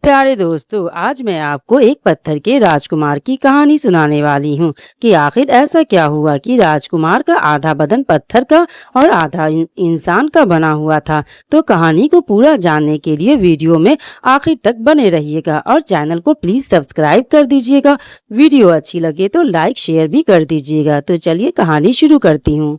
प्यारे दोस्तों, आज मैं आपको एक पत्थर के राजकुमार की कहानी सुनाने वाली हूँ कि आखिर ऐसा क्या हुआ कि राजकुमार का आधा बदन पत्थर का और आधा इंसान का बना हुआ था। तो कहानी को पूरा जानने के लिए वीडियो में आखिर तक बने रहिएगा और चैनल को प्लीज सब्सक्राइब कर दीजिएगा। वीडियो अच्छी लगे तो लाइक शेयर भी कर दीजिएगा। तो चलिए कहानी शुरू करती हूँ।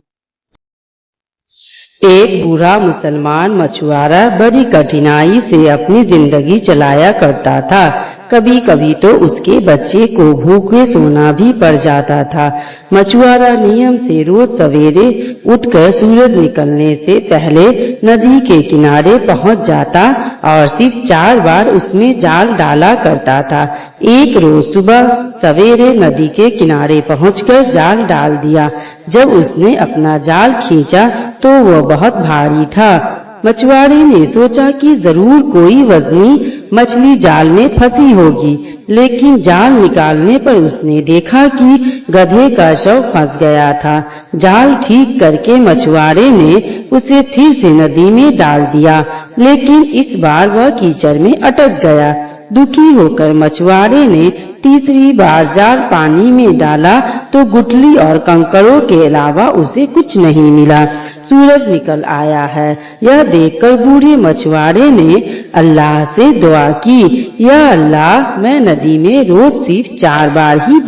एक बूढ़ा मुसलमान मछुआरा बड़ी कठिनाई से अपनी जिंदगी चलाया करता था। कभी कभी तो उसके बच्चे को भूखे सोना भी पड़ जाता था। मछुआरा नियम से रोज सवेरे उठकर सूरज निकलने से पहले नदी के किनारे पहुंच जाता और सिर्फ 4 बार उसमें जाल डाला करता था। एक रोज सुबह सवेरे नदी के किनारे पहुंचकर जाल डाल दिया। जब उसने अपना जाल खींचा तो वह बहुत भारी था। मछुआरे ने सोचा कि जरूर कोई वजनी मछली जाल में फंसी होगी, लेकिन जाल निकालने पर उसने देखा कि गधे का शव फंस गया था। जाल ठीक करके मछुआरे ने उसे फिर से नदी में डाल दिया, लेकिन इस बार वह कीचड़ में अटक गया। दुखी होकर मछुआरे ने तीसरी बार जाल पानी में डाला तो गुठली और कंकरों के अलावा उसे कुछ नहीं मिला। सूरज निकल आया है, यह देखकर बूढ़े मछुआरे ने अल्लाह से दुआ की, या अल्लाह, मैं नदी में रोज सिर्फ 4 बार ही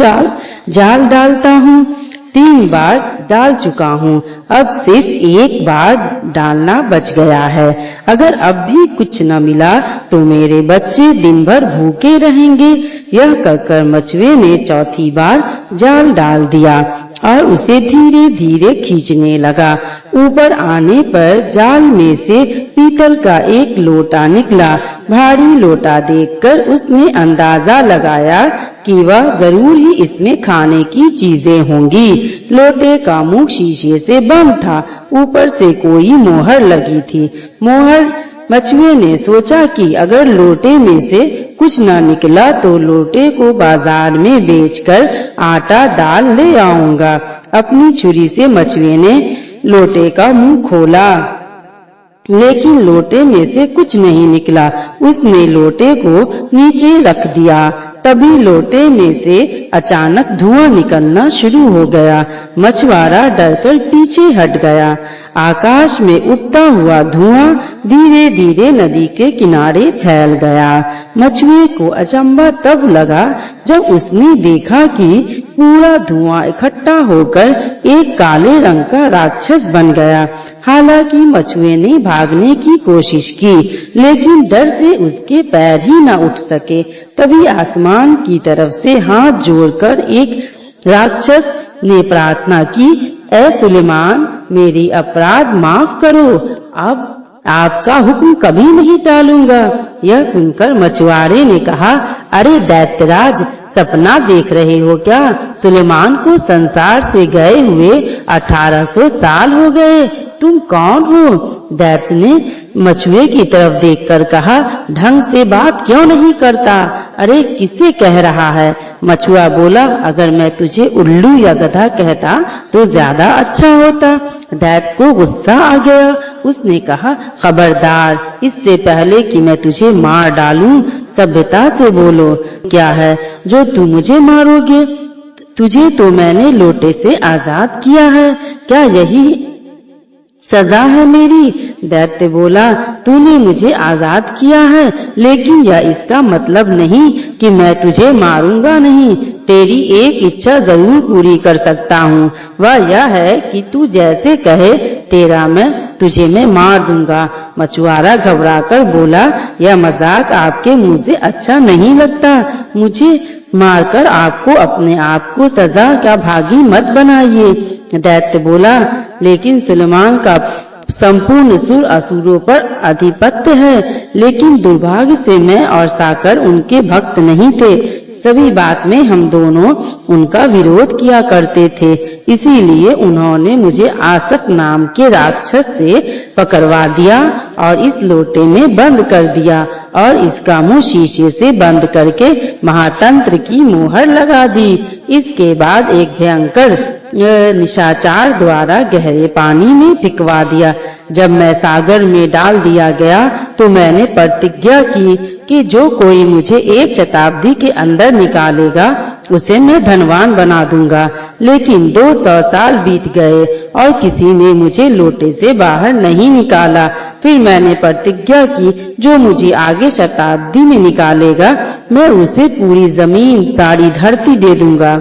जाल डालता हूँ, 3 बार डाल चुका हूँ, अब सिर्फ 1 बार डालना बच गया है। अगर अब भी कुछ न मिला तो मेरे बच्चे दिन भर भूखे रहेंगे। यह कहकर मछुए ने चौथी बार जाल डाल दिया और उसे धीरे धीरे खींचने लगा। ऊपर आने पर जाल में से पीतल का एक लोटा निकला। भारी लोटा देखकर उसने अंदाजा लगाया कि वह जरूर ही इसमें खाने की चीजें होंगी। लोटे का मुंह शीशे से बंद था, ऊपर से कोई मोहर लगी थी। मछुए ने सोचा कि अगर लोटे में से कुछ न निकला तो लोटे को बाजार में बेचकर आटा दाल ले आऊंगा। अपनी छुरी से मछुए ने लोटे का मुंह खोला, लेकिन लोटे में से कुछ नहीं निकला। उसने लोटे को नीचे रख दिया। तभी लोटे में से अचानक धुआं निकलना शुरू हो गया। मछुआरा डरकर पीछे हट गया। आकाश में उठता हुआ धुआं धीरे धीरे नदी के किनारे फैल गया। मछुए को अचंभा तब लगा जब उसने देखा कि पूरा धुआं इकट्ठा होकर एक काले रंग का राक्षस बन गया। हालांकि मछुए ने भागने की कोशिश की, लेकिन डर से उसके पैर ही न उठ सके। तभी आसमान की तरफ से हाथ जोड़कर एक राक्षस ने प्रार्थना की, ऐ सुलेमान, मेरी अपराध माफ करो, अब आपका हुक्म कभी नहीं टालूंगा। यह सुनकर मछुआरे ने कहा, अरे दैत्यराज, सपना देख रहे हो क्या? सुलेमान को संसार से गए हुए 1800 साल हो गए। तुम कौन हो? दैत्य ने मछुए की तरफ देखकर कहा, ढंग से बात क्यों नहीं करता? अरे किसे कह रहा है? मछुआ बोला, अगर मैं तुझे उल्लू या गधा कहता तो ज्यादा अच्छा होता। दैत्य को गुस्सा आ गया। उसने कहा, खबरदार, इससे पहले कि मैं तुझे मार डालूं, सभ्यता से बोलो, क्या है जो तुम मुझे मारोगे? तुझे तो मैंने लोटे से आजाद किया है, क्या यही सजा है मेरी? दैत्य बोला, तूने मुझे आजाद किया है, लेकिन यह इसका मतलब नहीं कि मैं तुझे मारूंगा नहीं। तेरी एक इच्छा जरूर पूरी कर सकता हूँ, वह यह है कि तू जैसे कहे तुझे मैं मार दूंगा। मछुआरा घबराकर बोला, यह मजाक आपके मुंह से अच्छा नहीं लगता। मुझे मारकर आपको अपने आप को सजा का भागी मत बनाइए। दैत्य बोला, लेकिन सुलेमान का संपूर्ण सुर असुरों पर अधिपत्य है, लेकिन दुर्भाग्य से मैं और साकर उनके भक्त नहीं थे। सभी बात में हम दोनों उनका विरोध किया करते थे, इसीलिए उन्होंने मुझे आसक नाम के राक्षस से पकड़वा दिया और इस लोटे में बंद कर दिया और इसका मुंह शीशे से बंद करके महातंत्र की मोहर लगा दी। इसके बाद एक भयंकर निशाचर द्वारा गहरे पानी में फिकवा दिया। जब मैं सागर में डाल दिया गया तो मैंने प्रतिज्ञा की कि जो कोई मुझे 1 शताब्दी के अंदर निकालेगा उसे मैं धनवान बना दूंगा। लेकिन 200 साल बीत गए और किसी ने मुझे लोटे से बाहर नहीं निकाला। फिर मैंने प्रतिज्ञा की, जो मुझे आगे शताब्दी में निकालेगा मैं उसे पूरी जमीन सारी धरती दे दूंगा।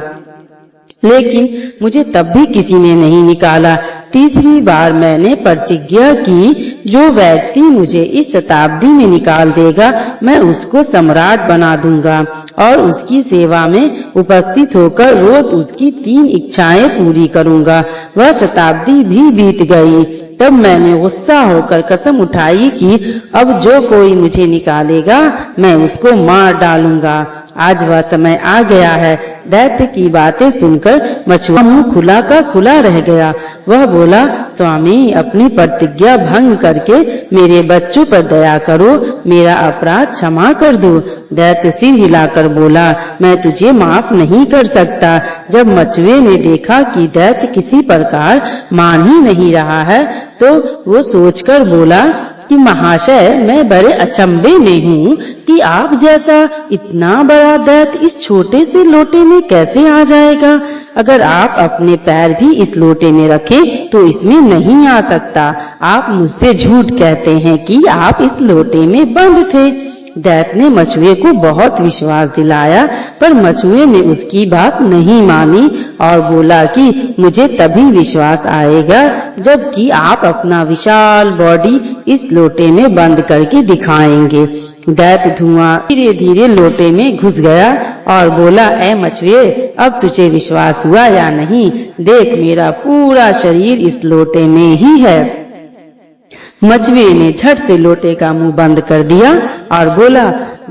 लेकिन मुझे तब भी किसी ने नहीं निकाला। तीसरी बार मैंने प्रतिज्ञा की, जो व्यक्ति मुझे इस शताब्दी में निकाल देगा मैं उसको सम्राट बना दूंगा और उसकी सेवा में उपस्थित होकर रोज उसकी 3 इच्छाएं पूरी करूंगा। वह शताब्दी भी बीत गई। तब मैंने गुस्सा होकर कसम उठाई कि अब जो कोई मुझे निकालेगा मैं उसको मार डालूंगा। आज वह समय आ गया है। दैत्य की बातें सुनकर मछुआरा मुंह खुला का खुला रह गया। वह बोला, स्वामी, अपनी प्रतिज्ञा भंग करके मेरे बच्चों पर दया करो, मेरा अपराध क्षमा कर दो। दैत्य सिर हिलाकर बोला, मैं तुझे माफ नहीं कर सकता। जब मछुए ने देखा कि दैत्य किसी प्रकार मान ही नहीं रहा है तो वो सोचकर बोला कि महाशय, मैं बड़े अचंभे में हूँ कि आप जैसा इतना बड़ा दैत्य इस छोटे से लोटे में कैसे आ जाएगा। अगर आप अपने पैर भी इस लोटे में रखें तो इसमें नहीं आ सकता। आप मुझसे झूठ कहते हैं कि आप इस लोटे में बंद थे। दैत्य ने मछुए को बहुत विश्वास दिलाया, पर मछुए ने उसकी बात नहीं मानी और बोला कि मुझे तभी विश्वास आएगा जबकि आप अपना विशाल बॉडी इस लोटे में बंद करके दिखाएंगे। दैत्य धुआं धीरे धीरे लोटे में घुस गया और बोला, ऐ मछुए, अब तुझे विश्वास हुआ या नहीं? देख, मेरा पूरा शरीर इस लोटे में ही है। मछुए ने झट से लोटे का मुंह बंद कर दिया और बोला,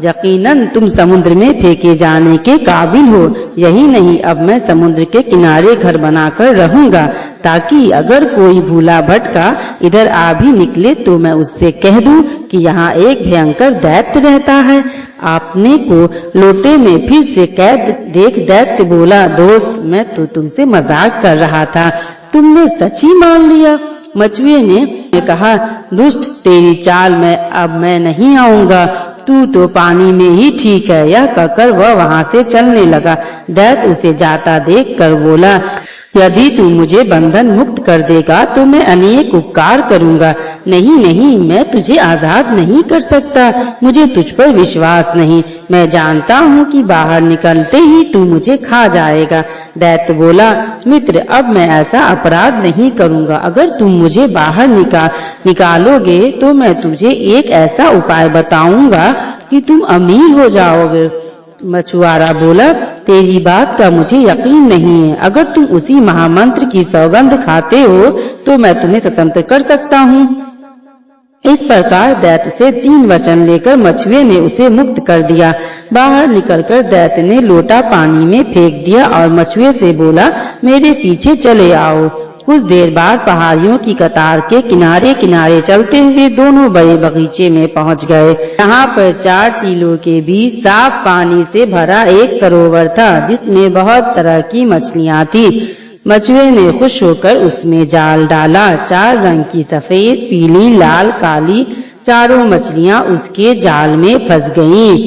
यकीनन तुम समुद्र में फेंके जाने के काबिल हो। यही नहीं, अब मैं समुद्र के किनारे घर बनाकर रहूंगा ताकि अगर कोई भूला भटका इधर आ भी निकले तो मैं उससे कह दूं कि यहाँ एक भयंकर दैत्य रहता है। आपने को लोटे में फिर से कैद देख दैत्य बोला, दोस्त, मैं तो तुमसे मजाक कर रहा था, तुमने सच ही मान लिया। मछुए ने कहा, दुष्ट, तेरी चाल में अब मैं नहीं आऊंगा, तू तो पानी में ही ठीक है। यह कहकर वह वहां से चलने लगा। दैत्य उसे जाता देखकर बोला, यदि तू मुझे बंधन मुक्त कर देगा तो मैं अनेक उपकार करूंगा। नहीं नहीं, मैं तुझे आजाद नहीं कर सकता, मुझे तुझ पर विश्वास नहीं। मैं जानता हूँ कि बाहर निकलते ही तू मुझे खा जाएगा। दैत्य बोला, मित्र, अब मैं ऐसा अपराध नहीं करूंगा। अगर तुम मुझे बाहर निकालोगे तो मैं तुझे एक ऐसा उपाय बताऊंगा कि तुम अमीर हो जाओगे। मछुआरा बोला, तेरी बात का मुझे यकीन नहीं है। अगर तुम उसी महामंत्र की सौगंध खाते हो तो मैं तुम्हें स्वतंत्र कर सकता हूँ। इस प्रकार दैत्य से 3 वचन लेकर मछुए ने उसे मुक्त कर दिया। बाहर निकलकर दैत्य ने लोटा पानी में फेंक दिया और मछुए से बोला, मेरे पीछे चले आओ। कुछ देर बाद पहाड़ियों की कतार के किनारे किनारे चलते हुए दोनों बड़े बगीचे में पहुंच गए। यहाँ पर 4 टीलों के बीच साफ पानी से भरा एक सरोवर था जिसमें बहुत तरह की मछलियाँ थी। मछुए ने खुश होकर उसमें जाल डाला। 4 रंग की सफेद, पीली, लाल, काली चारों मछलियाँ उसके जाल में फंस गईं।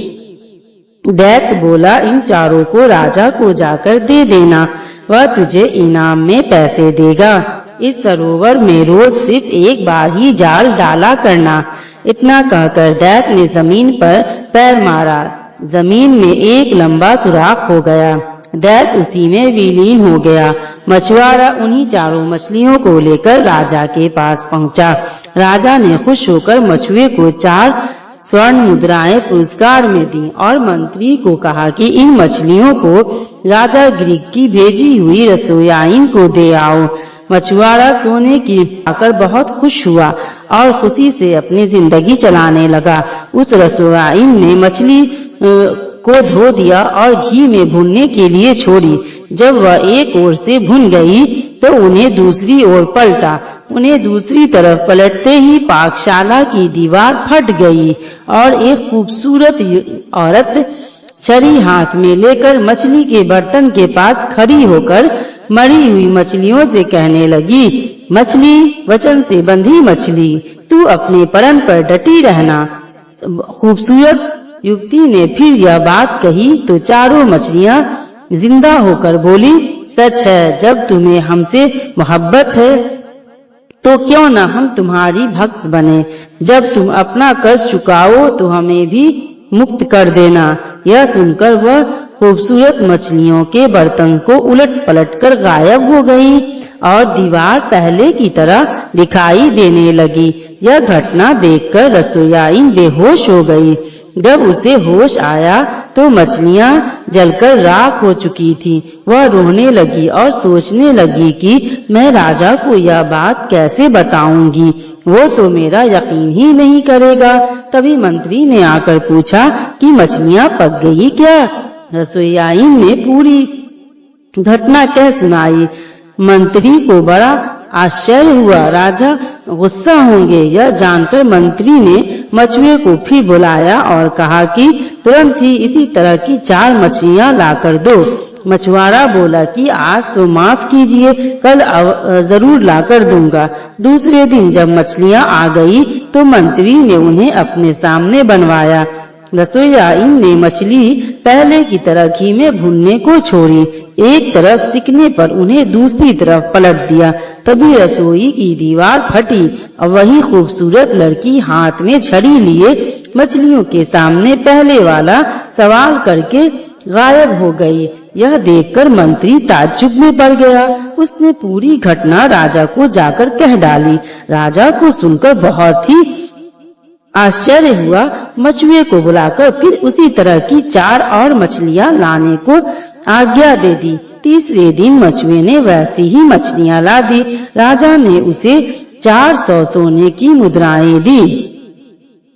दैत्य बोला, इन चारों को राजा को जाकर दे देना, वह तुझे इनाम में पैसे देगा। इस सरोवर में रोज सिर्फ एक बार ही जाल डाला करना। इतना कहकर दैत्य ने जमीन पर पैर मारा। जमीन में एक लंबा सुराख हो गया। दैत्य उसी में विलीन हो गया। मछुआरा उन्हीं चारों मछलियों को लेकर राजा के पास पहुंचा। राजा ने खुश होकर मछुए को 4 स्वर्ण मुद्राएं पुरस्कार में दी और मंत्री को कहा कि इन मछलियों को राजा ग्रीक की भेजी हुई रसोयाइन को दे आओ। मछुआरा सोने की पाकर बहुत खुश हुआ और खुशी से अपनी जिंदगी चलाने लगा। उस रसोयाइन ने मछली को धो दिया और घी में भुनने के लिए छोड़ी। जब वह एक ओर से भुन गई तो उन्हें दूसरी ओर पलटा। उन्हें दूसरी तरफ पलटते ही पाकशाला की दीवार फट गई और एक खूबसूरत औरत छड़ी हाथ में लेकर मछली के बर्तन के पास खड़ी होकर मरी हुई मछलियों से कहने लगी, मछली, वचन से बंधी मछली, तू अपने प्रण पर डटी रहना। खूबसूरत युवती ने फिर यह बात कही तो चारों मछलियां जिंदा होकर बोली, सच है, जब तुम्हें हमसे मोहब्बत है तो क्यों न हम तुम्हारी भक्त बने। जब तुम अपना कर्ज चुकाओ तो हमें भी मुक्त कर देना। यह सुनकर वह खूबसूरत मछलियों के बर्तन को उलट पलट कर गायब हो गई और दीवार पहले की तरह दिखाई देने लगी। यह घटना देखकर रसोइयाइन बेहोश हो गई। जब उसे होश आया तो मछलियां जलकर राख हो चुकी थीं। वह रोने लगी और सोचने लगी कि मैं राजा को यह बात कैसे बताऊंगी, वो तो मेरा यकीन ही नहीं करेगा। तभी मंत्री ने आकर पूछा कि मछलियां पक गई क्या। रसोइयाइन ने पूरी घटना कह सुनाई। मंत्री को बड़ा आश्चर्य हुआ। राजा गुस्सा होंगे यह जानकर मंत्री ने मछुए को फिर बुलाया और कहा कि तुरंत ही इसी तरह की 4 मछलियां लाकर दो। मछुआरा बोला कि आज तो माफ कीजिए, कल जरूर लाकर दूंगा। दूसरे दिन जब मछलियां आ गई तो मंत्री ने उन्हें अपने सामने बनवाया। रसोइयाइन ने मछली पहले की तरह घी में भुनने को छोड़ी। एक तरफ सिकने पर उन्हें दूसरी तरफ पलट दिया। तभी रसोई की दीवार फटी और वही खूबसूरत लड़की हाथ में छड़ी लिए मछलियों के सामने पहले वाला सवाल करके गायब हो गई। यह देखकर मंत्री ताज्जुब में पड़ गया। उसने पूरी घटना राजा को जाकर कह डाली। राजा को सुनकर बहुत ही आश्चर्य हुआ। मछुए को बुलाकर फिर उसी तरह की 4 और मछलियां लाने को आज्ञा दे दी। तीसरे दिन मछुए ने वैसी ही मछलियां ला दी। राजा ने उसे 400 सोने की मुद्राएं दी।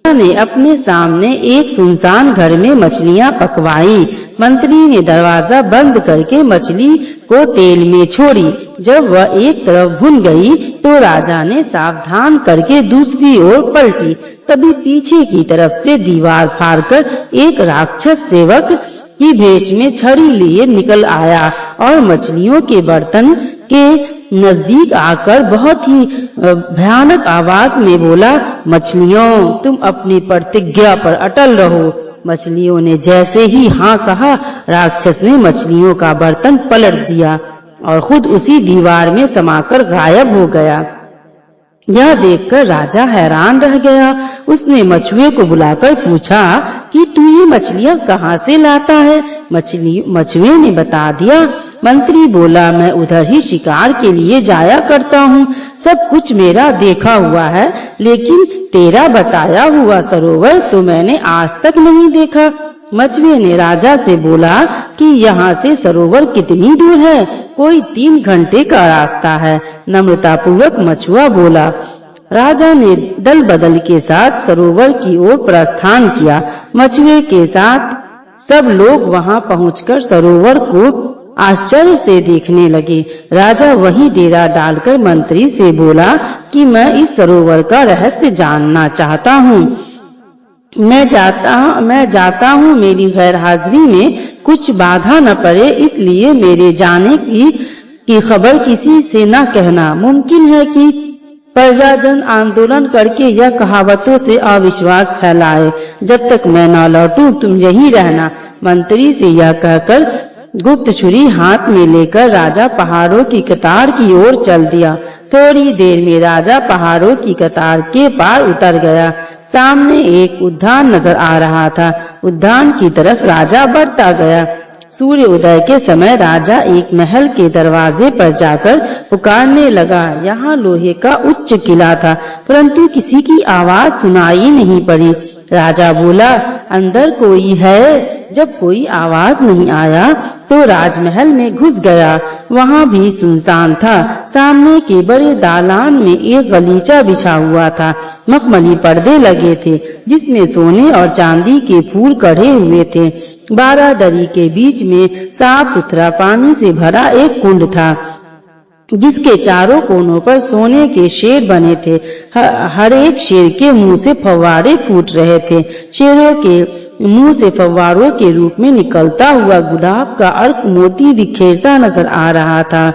राजा ने अपने सामने एक सुनसान घर में मछलियां पकवाई। मंत्री ने दरवाजा बंद करके मछली को तेल में छोड़ी। जब वह एक तरफ भुन गई तो राजा ने सावधान करके दूसरी ओर पलटी। तभी पीछे की तरफ से दीवार फाड़कर एक राक्षस सेवक की भेष में छड़ी लिए निकल आया और मछलियों के बर्तन के नजदीक आकर बहुत ही भयानक आवाज में बोला, मछलियों तुम अपनी प्रतिज्ञा पर अटल रहो। मछलियों ने जैसे ही हाँ कहा, राक्षस ने मछलियों का बर्तन पलट दिया और खुद उसी दीवार में समाकर गायब हो गया। यह देखकर राजा हैरान रह गया। उसने मछुए को बुलाकर पूछा कि तू ये मछलियां कहाँ से लाता है। मछुए ने बता दिया। मंत्री बोला, मैं उधर ही शिकार के लिए जाया करता हूँ, सब कुछ मेरा देखा हुआ है, लेकिन तेरा बताया हुआ सरोवर तो मैंने आज तक नहीं देखा। मछुए ने राजा से बोला कि यहाँ से सरोवर कितनी दूर है। कोई 3 घंटे का रास्ता है। नम्रतापूर्वक मछुआ बोला। राजा ने दल बदल के साथ सरोवर की ओर प्रस्थान किया। मछुए के साथ सब लोग वहां पहुंचकर सरोवर को आश्चर्य से देखने लगे। राजा वहीं डेरा डालकर मंत्री से बोला कि मैं इस सरोवर का रहस्य जानना चाहता हूँ। मैं जाता हूँ, मेरी गैर हाजिरी में कुछ बाधा न पड़े, इसलिए मेरे जाने की खबर किसी से न कहना। मुमकिन है कि प्रजाजन आंदोलन करके यह कहावतों से अविश्वास फैलाए। जब तक मैं न लौटूं तुम यहीं रहना। मंत्री से यह कहकर गुप्त छुरी हाथ में लेकर राजा पहाड़ों की कतार की ओर चल दिया। थोड़ी देर में राजा पहाड़ों की कतार के पार उतर गया। सामने एक उद्यान नजर आ रहा था। उद्यान की तरफ राजा बढ़ता गया। सूर्य उदय के समय राजा एक महल के दरवाजे पर जाकर पुकारने लगा। यहाँ लोहे का उच्च किला था, परंतु किसी की आवाज सुनाई नहीं पड़ी। राजा बोला, अंदर कोई है? जब कोई आवाज नहीं आया तो राजमहल में घुस गया। वहाँ भी सुनसान था। सामने के बड़े दालान में एक गलीचा बिछा हुआ था। मखमली पर्दे लगे थे जिसमें सोने और चांदी के फूल कढ़े हुए थे। बारादरी के बीच में साफ सुथरा पानी से भरा एक कुंड था जिसके चारों कोनों पर सोने के शेर बने थे। हर एक शेर के मुंह से फव्वारे फूट रहे थे। शेरों के मुंह से फव्वारों के रूप में निकलता हुआ गुलाब का अर्क मोती बिखेरता नजर आ रहा था।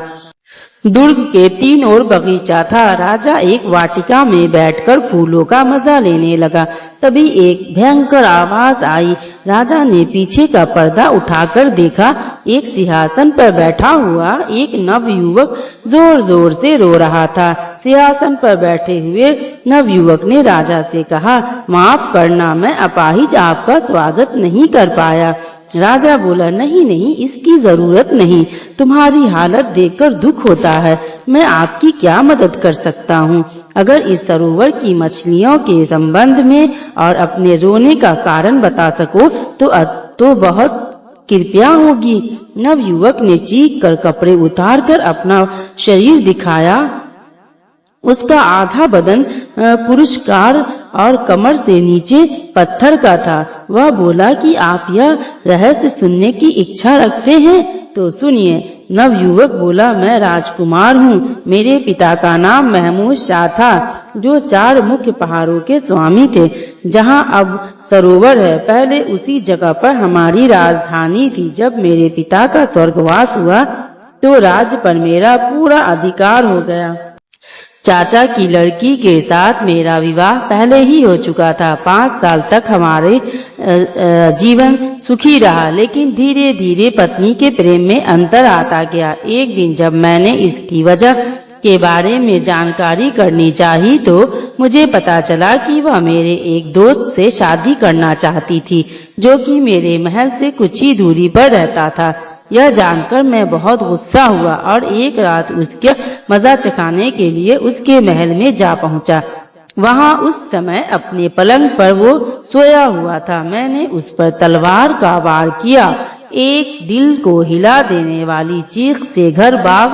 दुर्ग के तीन ओर बगीचा था। राजा एक वाटिका में बैठकर फूलों का मजा लेने लगा। तभी एक भयंकर आवाज आई। राजा ने पीछे का पर्दा उठाकर देखा। एक सिंहासन पर बैठा हुआ एक नवयुवक जोर जोर से रो रहा था। सिंहासन पर बैठे हुए नवयुवक ने राजा से कहा, माफ करना, मैं अपाहिज आपका स्वागत नहीं कर पाया। राजा बोला, नहीं नहीं, इसकी जरूरत नहीं, तुम्हारी हालत देखकर दुख होता है। मैं आपकी क्या मदद कर सकता हूँ? अगर इस सरोवर की मछलियों के संबंध में और अपने रोने का कारण बता सको तो बहुत कृपया होगी। नवयुवक ने चीख कर कपड़े उतारकर अपना शरीर दिखाया। उसका आधा बदन पुरुषकार और कमर से नीचे पत्थर का था। वह बोला कि आप यह रहस्य सुनने की इच्छा रखते हैं तो सुनिए। नवयुवक बोला, मैं राजकुमार हूँ। मेरे पिता का नाम महमूद शाह था, जो 4 मुख्य पहाड़ों के स्वामी थे। जहाँ अब सरोवर है, पहले उसी जगह पर हमारी राजधानी थी। जब मेरे पिता का स्वर्गवास हुआ तो राज्य पर मेरा पूरा अधिकार हो गया। चाचा की लड़की के साथ मेरा विवाह पहले ही हो चुका था। 5 साल तक हमारे जीवन सुखी रहा, लेकिन धीरे धीरे पत्नी के प्रेम में अंतर आता गया। एक दिन जब मैंने इसकी वजह के बारे में जानकारी करनी चाही तो मुझे पता चला कि वह मेरे एक दोस्त से शादी करना चाहती थी, जो कि मेरे महल से कुछ ही दूरी पर रहता था। यह जानकर मैं बहुत गुस्सा हुआ और एक रात उसके मजा चखाने के लिए उसके महल में जा पहुंचा। वहां उस समय अपने पलंग पर वो सोया हुआ था। मैंने उस पर तलवार का वार किया। एक दिल को हिला देने वाली चीख से घर बाग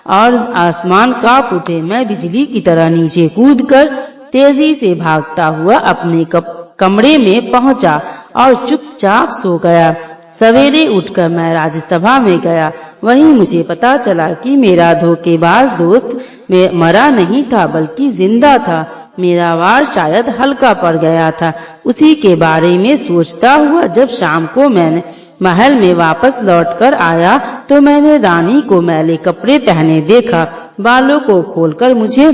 और आसमान कांप उठे। मैं बिजली की तरह नीचे कूदकर तेजी से भागता हुआ अपने कमरे में पहुंचा और चुपचाप सो गया। सवेरे उठकर मैं राज्यसभा में गया। वहीं मुझे पता चला कि मेरा धोखेबाज दोस्त मरा नहीं था, बल्कि जिंदा था। मेरा वार शायद हल्का पड़ गया था। उसी के बारे में सोचता हुआ जब शाम को मैंने महल में वापस लौटकर आया तो मैंने रानी को मैले कपड़े पहने देखा। बालों को खोलकर मुझे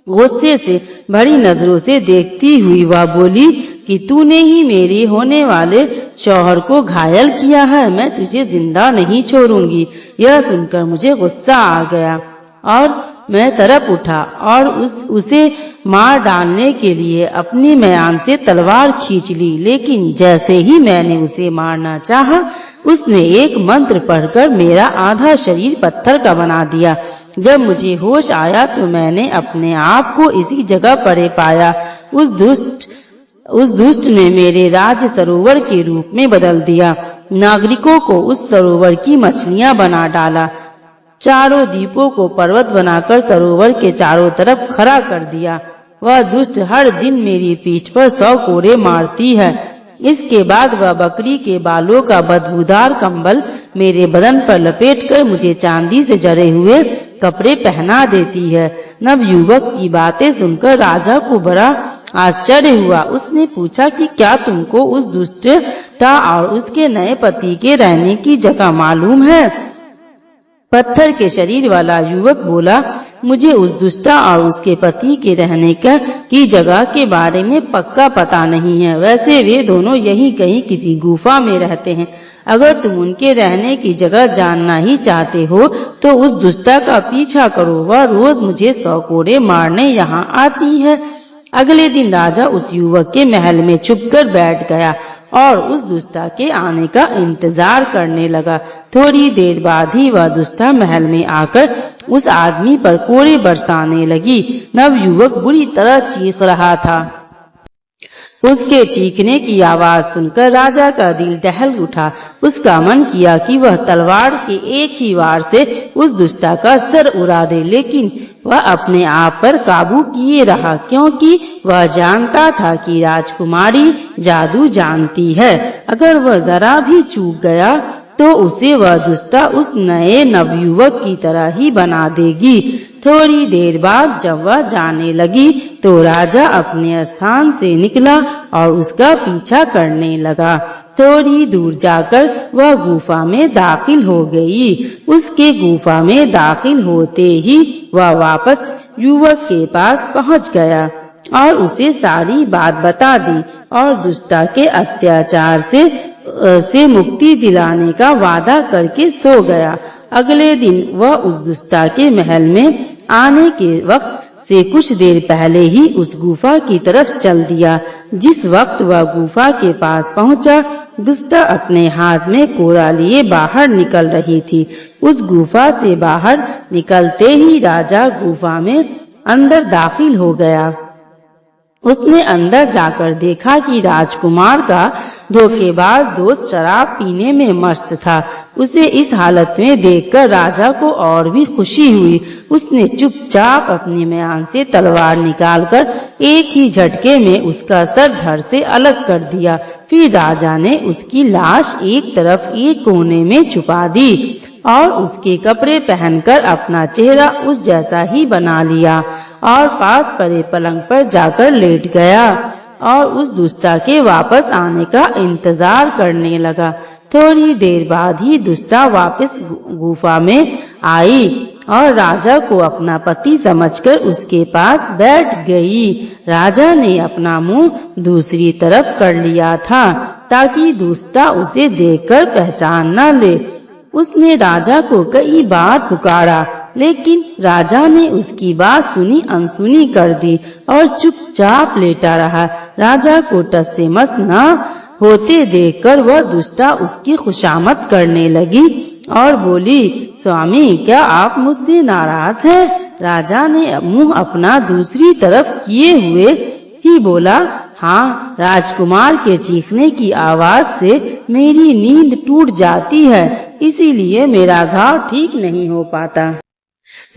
गुस्से से भरी नजरों से देखती हुई वह बोली कि तूने ही मेरे होने वाले शौहर को घायल किया है। मैं तुझे जिंदा नहीं छोड़ूंगी। यह सुनकर मुझे गुस्सा आ गया और मैं तड़प उठा और उसे मार डालने के लिए अपनी म्यान से तलवार खींच ली। लेकिन जैसे ही मैंने उसे मारना चाहा, उसने एक मंत्र पढ़कर मेरा आधा शरीर पत्थर का बना दिया। जब मुझे होश आया तो मैंने अपने आप को इसी जगह पड़े पाया। उस दुष्ट ने मेरे राज्य सरोवर के रूप में बदल दिया। नागरिकों को उस सरोवर की मछलियां बना डाला। चारों द्वीपों को पर्वत बनाकर सरोवर के चारों तरफ खड़ा कर दिया। वह दुष्ट हर दिन मेरी पीठ पर 100 कोड़े मारती है। इसके बाद वह बकरी के बालों का बदबूदार कंबल मेरे बदन पर लपेटकर मुझे चांदी से जड़े हुए कपड़े पहना देती है। नवयुवक की बातें सुनकर राजा को बड़ा आश्चर्य हुआ। उसने पूछा कि क्या तुमको उस दुष्टा और उसके नए पति के रहने की जगह मालूम है? पत्थर के शरीर वाला युवक बोला, मुझे उस दुष्टा और उसके पति के रहने की जगह के बारे में पक्का पता नहीं है। वैसे वे दोनों यहीं कहीं किसी गुफा में रहते हैं। अगर तुम उनके रहने की जगह जानना ही चाहते हो तो उस दुष्टा का पीछा करो। वह रोज मुझे 100 कोड़े मारने यहाँ आती है। अगले दिन राजा उस युवक के महल में छुपकर बैठ गया और उस दुष्टा के आने का इंतजार करने लगा। थोड़ी देर बाद ही वह दुष्टा महल में आकर उस आदमी पर कोड़े बरसाने लगी। नवयुवक बुरी तरह चीख रहा था। उसके चीखने की आवाज सुनकर राजा का दिल दहल उठा। उसका मन किया कि वह तलवार के एक ही वार से उस दुष्टा का सर उड़ा दे, लेकिन वह अपने आप पर काबू किए रहा, क्योंकि वह जानता था कि राजकुमारी जादू जानती है। अगर वह जरा भी चूक गया तो उसे वह दुष्टा उस नए नवयुवक की तरह ही बना देगी। थोड़ी देर बाद जब वह जाने लगी तो राजा अपने स्थान से निकला और उसका पीछा करने लगा। थोड़ी दूर जाकर वह गुफा में दाखिल हो गई। उसके गुफा में दाखिल होते ही वह वापस युवक के पास पहुंच गया और उसे सारी बात बता दी और दुष्टा के अत्याचार से मुक्ति दिलाने का वादा करके सो गया। अगले दिन वह उस दुष्टा के महल में आने के वक्त से कुछ देर पहले ही उस गुफा की तरफ चल दिया। जिस वक्त वह गुफा के पास पहुंचा, दुष्टा अपने हाथ में कोड़ा लिए बाहर निकल रही थी। उस गुफा से बाहर निकलते ही राजा गुफा में अंदर दाखिल हो गया। उसने अंदर जाकर देखा कि राजकुमार का धोखेबाज दोस्त शराब पीने में मस्त था। उसे इस हालत में देखकर राजा को और भी खुशी हुई। उसने चुपचाप अपने म्यान से तलवार निकालकर एक ही झटके में उसका सर धड़ से अलग कर दिया। फिर राजा ने उसकी लाश एक तरफ एक कोने में छुपा दी और उसके कपड़े पहनकर अपना चेहरा उस जैसा ही बना लिया और पास पड़े पलंग पर जाकर लेट गया और उस दुष्टा के वापस आने का इंतजार करने लगा। थोड़ी देर बाद ही दुष्टा वापस गुफा में आई और राजा को अपना पति समझकर उसके पास बैठ गई। राजा ने अपना मुंह दूसरी तरफ कर लिया था ताकि दुष्टा उसे देखकर पहचान न ले। उसने राजा को कई बार पुकारा, लेकिन राजा ने उसकी बात सुनी अनसुनी कर दी और चुपचाप लेटा रहा। राजा को टस से मस न होते देखकर वह दुष्टा उसकी खुशामद करने लगी और बोली, स्वामी, क्या आप मुझसे नाराज हैं? राजा ने मुंह अपना दूसरी तरफ किए हुए ही बोला, हाँ, राजकुमार के चीखने की आवाज से मेरी नींद टूट जाती है, इसीलिए मेरा घाव ठीक नहीं हो पाता।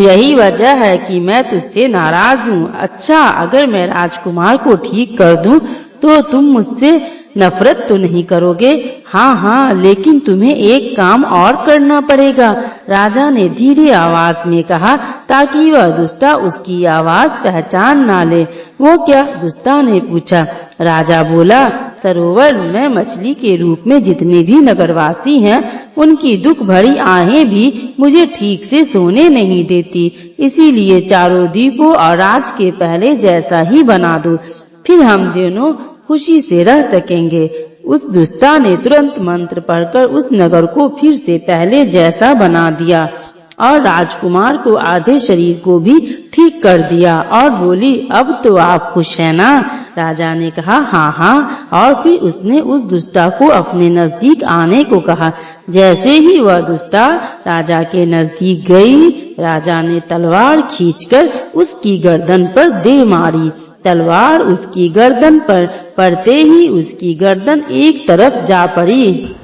यही वजह है कि मैं तुझसे नाराज हूँ। अच्छा, अगर मैं राजकुमार को ठीक कर दूं तो तुम मुझसे नफरत तो नहीं करोगे? हाँ, लेकिन तुम्हें एक काम और करना पड़ेगा, राजा ने धीरे आवाज में कहा ताकि वह दुष्टा उसकी आवाज पहचान ना ले। वो क्या? दुष्टा ने पूछा। राजा बोला, सरोवर में मछली के रूप में जितने भी नगरवासी हैं, उनकी दुख भरी आहें भी मुझे ठीक से सोने नहीं देती, इसीलिए चारों द्वीपों और राज के पहले जैसा ही बना दो, फिर हम दोनों खुशी से रह सकेंगे। उस दुष्टा ने तुरंत मंत्र पढ़कर उस नगर को फिर से पहले जैसा बना दिया और राजकुमार को आधे शरीर को भी ठीक कर दिया और बोली, अब तो आप खुश हैं ना? राजा ने कहा, हाँ, और फिर उसने उस दुष्टा को अपने नजदीक आने को कहा। जैसे ही वह दुष्टा राजा के नजदीक गई, राजा ने तलवार खींचकर उसकी गर्दन पर दे मारी। तलवार उसकी गर्दन पर पड़ते ही उसकी गर्दन एक तरफ जा पड़ी।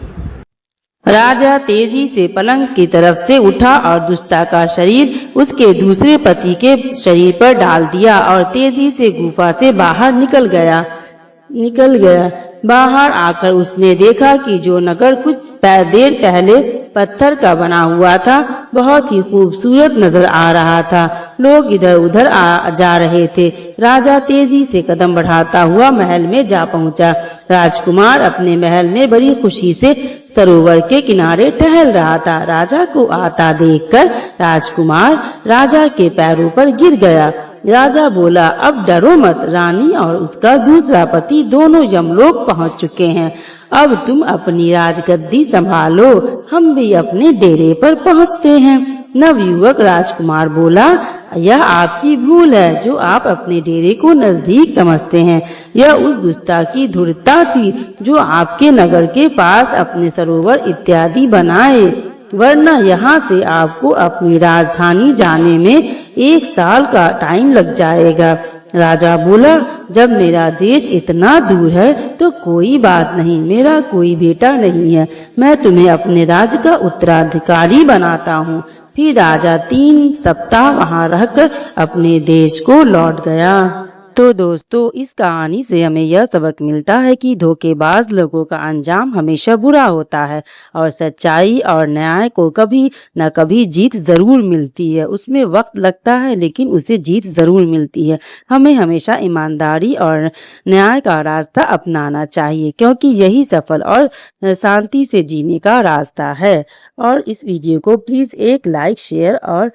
राजा तेजी से पलंग की तरफ से उठा और दुष्टा का शरीर उसके दूसरे पति के शरीर पर डाल दिया और तेजी से गुफा से बाहर निकल गया। बाहर आकर उसने देखा कि जो नगर कुछ देर पहले पत्थर का बना हुआ था, बहुत ही खूबसूरत नजर आ रहा था। लोग इधर उधर जा रहे थे। राजा तेजी से कदम बढ़ाता हुआ महल में जा पहुंचा। राजकुमार अपने महल में बड़ी खुशी से सरोवर के किनारे टहल रहा था। राजा को आता देखकर राजकुमार राजा के पैरों पर गिर गया। राजा बोला, अब डरो मत, रानी और उसका दूसरा पति दोनों यमलोक पहुंच चुके हैं। अब तुम अपनी राजगद्दी संभालो, हम भी अपने डेरे पर पहुंचते हैं। नवयुवक राजकुमार बोला, यह आपकी भूल है जो आप अपने डेरे को नजदीक समझते हैं। यह उस दुष्टा की धूर्तता थी जो आपके नगर के पास अपने सरोवर इत्यादि बनाए, वरना यहाँ से आपको अपनी राजधानी जाने में 1 साल का टाइम लग जाएगा। राजा बोला, जब मेरा देश इतना दूर है तो कोई बात नहीं, मेरा कोई बेटा नहीं है, मैं तुम्हें अपने राज्य का उत्तराधिकारी बनाता हूँ। फिर राजा 3 सप्ताह वहाँ रहकर अपने देश को लौट गया। तो दोस्तों, इस कहानी से हमें यह सबक मिलता है कि धोखेबाज लोगों का अंजाम हमेशा बुरा होता है और सच्चाई और न्याय को कभी न कभी जीत जरूर मिलती है। उसमें वक्त लगता है लेकिन उसे जीत जरूर मिलती है। हमें हमेशा ईमानदारी और न्याय का रास्ता अपनाना चाहिए, क्योंकि यही सफल और शांति से जीने का रास्ता है। और इस वीडियो को प्लीज़ एक लाइक, शेयर और